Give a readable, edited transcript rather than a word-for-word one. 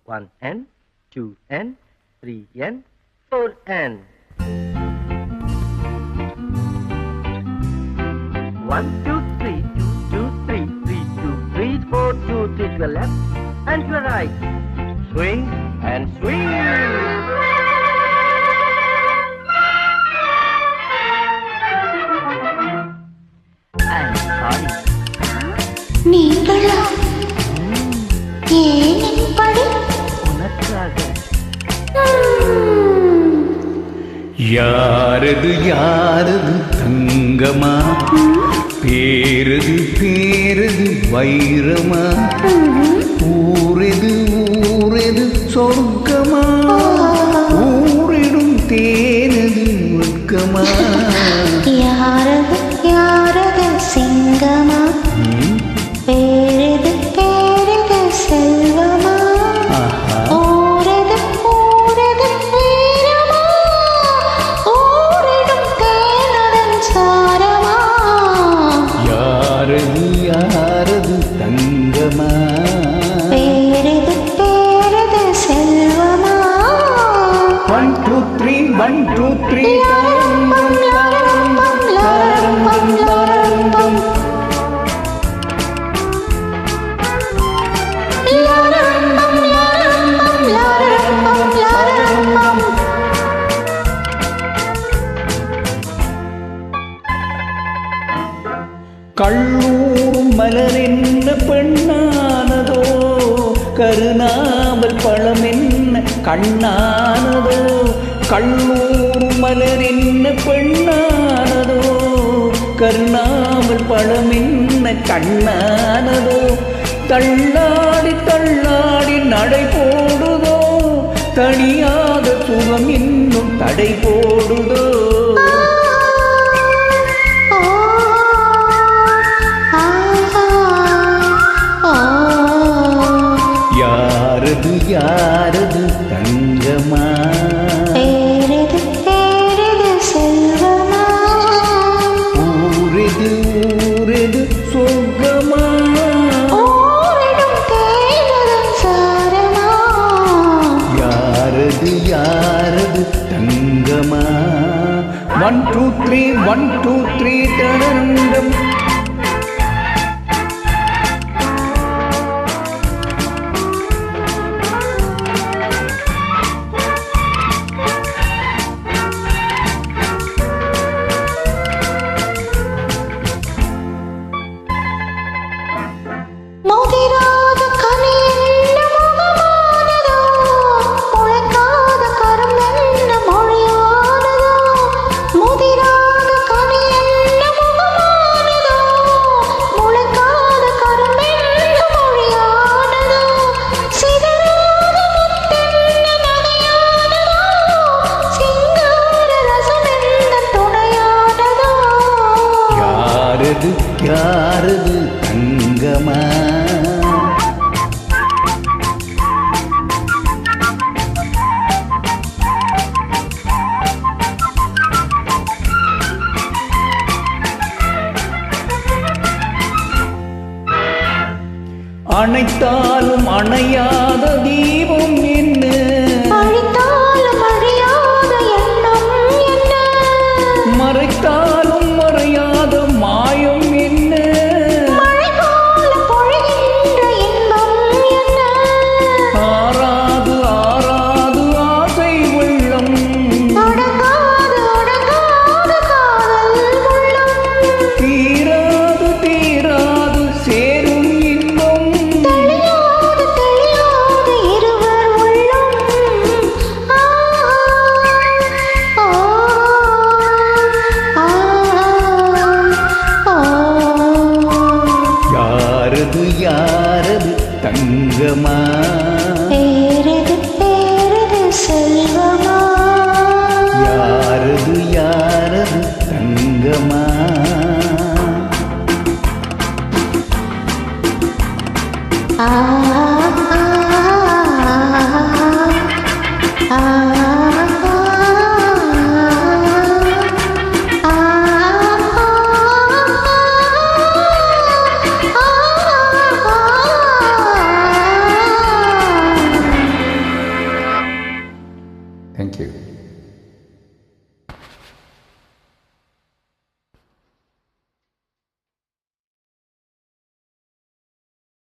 1N, 2N, 3N, 4N. 1, 2, 3, 2, 2, 3, 3, 2, 3, 4, 2, 3 to your left and to your right. Swing and swing. I'm sorry. நீங்களா? ஏன் இப்படி? உனக்காக. யாரது யாரது தங்கமா, பேரது பேரது வைரமா, ஊரெது ஊரெது சொர்க்கமா, ஊரிடும் தேனது ஒர்க்கமா. யாரது யாரது சிங்கமா, பேரது பேரது செல்வமா, ஊரது ஊரது வீரமா, ஊரிடும் தேனதன் சாரமா. யாரது யாரது தங்கமா, பேரது பேரது செல்வமா. 1 2 3 1 2 3 கள்ளூரும் மலரென்ன பெண்ணானதோ, கருநாவல் பழம் என்ன கண்ணானதோ. கள்ளூரும் மலரென்ன பெண்ணானதோ, கருநாவல் பழம் என்ன கண்ணானதோ. தள்ளாடி தள்ளாடி நடை போடுதோ, தனியாத சுகம் இன்னும் தடை போடுதோ. யாரது யாரது தங்கமா, பேரது பேரது செல்வமா, ஊரெது ஊரெது சொர்க்கமா, ஊரிடும் தேனதன் சாரமா. யாரது யாரது தங்கமா. 1 2 3 1 2 3 தரங்கம். முதிராத கனி என்ன முகமானதோ, முளைக்காத கரும்பென்ன மொழியானதோ. முதிராத கனி என்ன முகமானதோ, முளைக்காத கரும்பென்ன மொழியானதோ. சிதறாத முத்தென்ன நகையானதோ, சிங்கார ரசமென்ன துணையானதோ. யாரது யாரது தங்கமா, அணைத்தாலும் அணையாத தீபம் என்ன, அழித்தாலும் அழியாத எண்ணம் என்ன, மறைத்தாலும் மறையாத மாயம் என்ன. மழை போல பொழிகின்ற இன்பம் என்ன, ஆறாது ஆறாது ஆசை உள்ளம், அடங்காது அடங்காத காதல் உள்ளம். தீராது தீராது சேரும் இன்பம். தெளியாது தெளியாது இருவர் உள்ளம். ஆ, ஆ, ஆ, ஆ. யாரது யாரது தங்கமா, பேரது பேரது செல்வமா, யாரது யாரது தங்கமா. ஆ, ஆ, ஆ, ஆ, ஆ. தேங்க்யூ